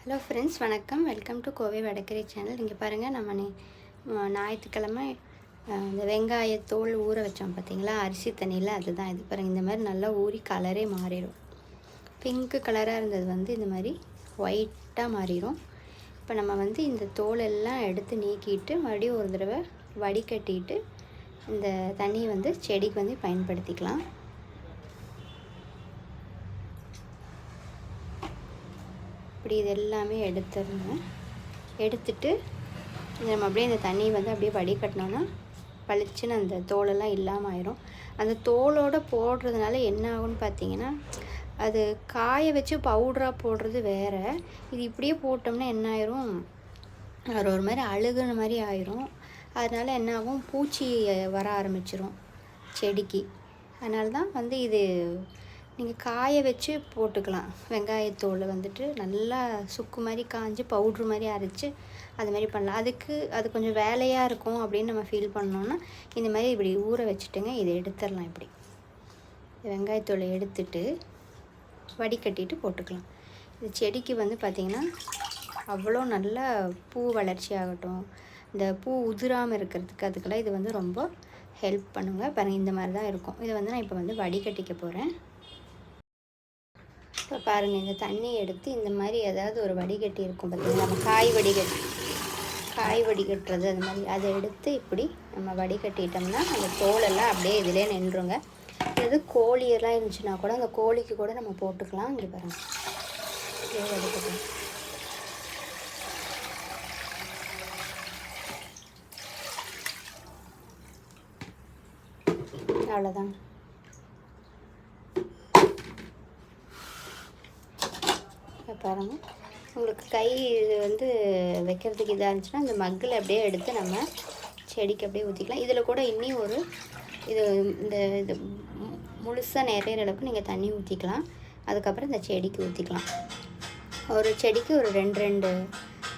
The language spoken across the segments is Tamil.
ஹலோ ஃப்ரெண்ட்ஸ், வணக்கம். Welcome to Kovai வடக்கரை channel. இங்கே பாருங்கள், நம்ம ஞாயிற்றுக்கிழமை இந்த வெங்காயத்தோல் ஊற வச்சோம் பார்த்தீங்களா, அரிசி தண்ணியில். அதுதான் இது. பாருங்கள், இந்த மாதிரி நல்லா ஊறி கலரே மாறிடும். பிங்க்கு கலராக இருந்தது இந்த மாதிரி ஒயிட்டாக மாறிடும். இப்போ நம்ம இந்த தோலெல்லாம் எடுத்து நீக்கிட்டு மறுபடியும் ஒரு தடவை வடிகட்டிட்டு இந்த தண்ணியை செடிக்கு பயன்படுத்திக்கலாம். இப்படி இது எல்லாமே எடுத்துடணும். எடுத்துட்டு நம்ம அப்படியே இந்த தண்ணி அப்படியே வடிகட்டினோன்னா பளிச்சுன்னு அந்த தோலெல்லாம் இல்லாமல் ஆயிரும். அந்த தோலோடு போடுறதுனால என்ன ஆகும்னு பார்த்தீங்கன்னா, அது காய வச்சு பவுடராக போடுறது வேறு. இது இப்படியே போட்டோம்னா என்ன ஆயிரும், அது ஒரு மாதிரி அழுகுன மாதிரி ஆயிரும். அதனால் என்ன ஆகும், பூச்சி வர ஆரம்பிச்சிரும் செடிக்கு. அதனால தான் இது நீங்கள் காய வச்சு போட்டுக்கலாம். வெங்காயத்தோல் நல்லா சுக்கு மாதிரி காய்ஞ்சி பவுட்ரு மாதிரி அரைச்சி அது மாதிரி பண்ணலாம். அது கொஞ்சம் வேலையாக இருக்கும் அப்படின்னு நம்ம ஃபீல் பண்ணோன்னா இந்த மாதிரி இப்படி ஊற வச்சுட்டுங்க, இதை எடுத்துடலாம். இப்படி வெங்காயத்தோலை எடுத்துட்டு வடிகட்டிட்டு போட்டுக்கலாம். இது செடிக்கு பார்த்திங்கன்னா அவ்வளோ நல்லா பூ வளர்ச்சி ஆகட்டும், இந்த பூ உதிராமல் இருக்கிறதுக்கு அதுக்கெல்லாம் இது ரொம்ப ஹெல்ப் பண்ணுங்க. பாருங்கள், இந்த மாதிரி தான் இருக்கும். இதை நான் இப்போ வடிகட்டிக்க போகிறேன். இப்போ பாருங்கள், இந்த தண்ணியை எடுத்து இந்த மாதிரி ஏதாவது ஒரு வடிகட்டி இருக்கும் பார்த்தீங்கன்னா, நம்ம காய் வடிகட்டுறது அது மாதிரி, அதை எடுத்து இப்படி நம்ம வடிகட்டிட்டோம்னா அந்த தோலெல்லாம் அப்படியே இதிலே நின்றுங்க. இது கோழியெல்லாம் இருந்துச்சுன்னா கூட அந்த கோழிக்கு கூட நம்ம போட்டுக்கலாம். இங்கே பாருங்கள், வடிகட்டலாம். அவ்வளோதான். பாருங்கள், உங்களுக்கு கை இது வைக்கிறதுக்கு இதாக இருந்துச்சுன்னா இந்த மக்கில் அப்படியே எடுத்து நம்ம செடிக்கு அப்படியே ஊற்றிக்கலாம். இதில் கூட இன்னும் ஒரு இது முழுசாக நிறைய அளவுக்கு நீங்கள் தண்ணி ஊற்றிக்கலாம். அதுக்கப்புறம் இந்த செடிக்கு ஊற்றிக்கலாம். ஒரு செடிக்கு ஒரு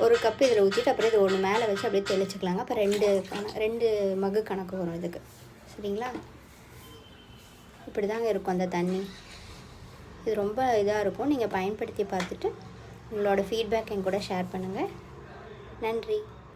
ஒரு கப்பு இதில் ஊற்றிட்டு அப்புறம் இது ஒன்று மேலே வச்சு அப்படியே தெளிச்சிக்கலாங்க. அப்போ ரெண்டு மக்கு கணக்கு வரும் இதுக்கு. சரிங்களா? இப்படி தாங்க இருக்கும் அந்த தண்ணி. இது ரொம்ப இதாக இருக்கும். நீங்கள் பயன்படுத்தி பார்த்துட்டு உங்களோட ஃபீட்பேக் என் கூட ஷேர் பண்ணுங்கள். நன்றி.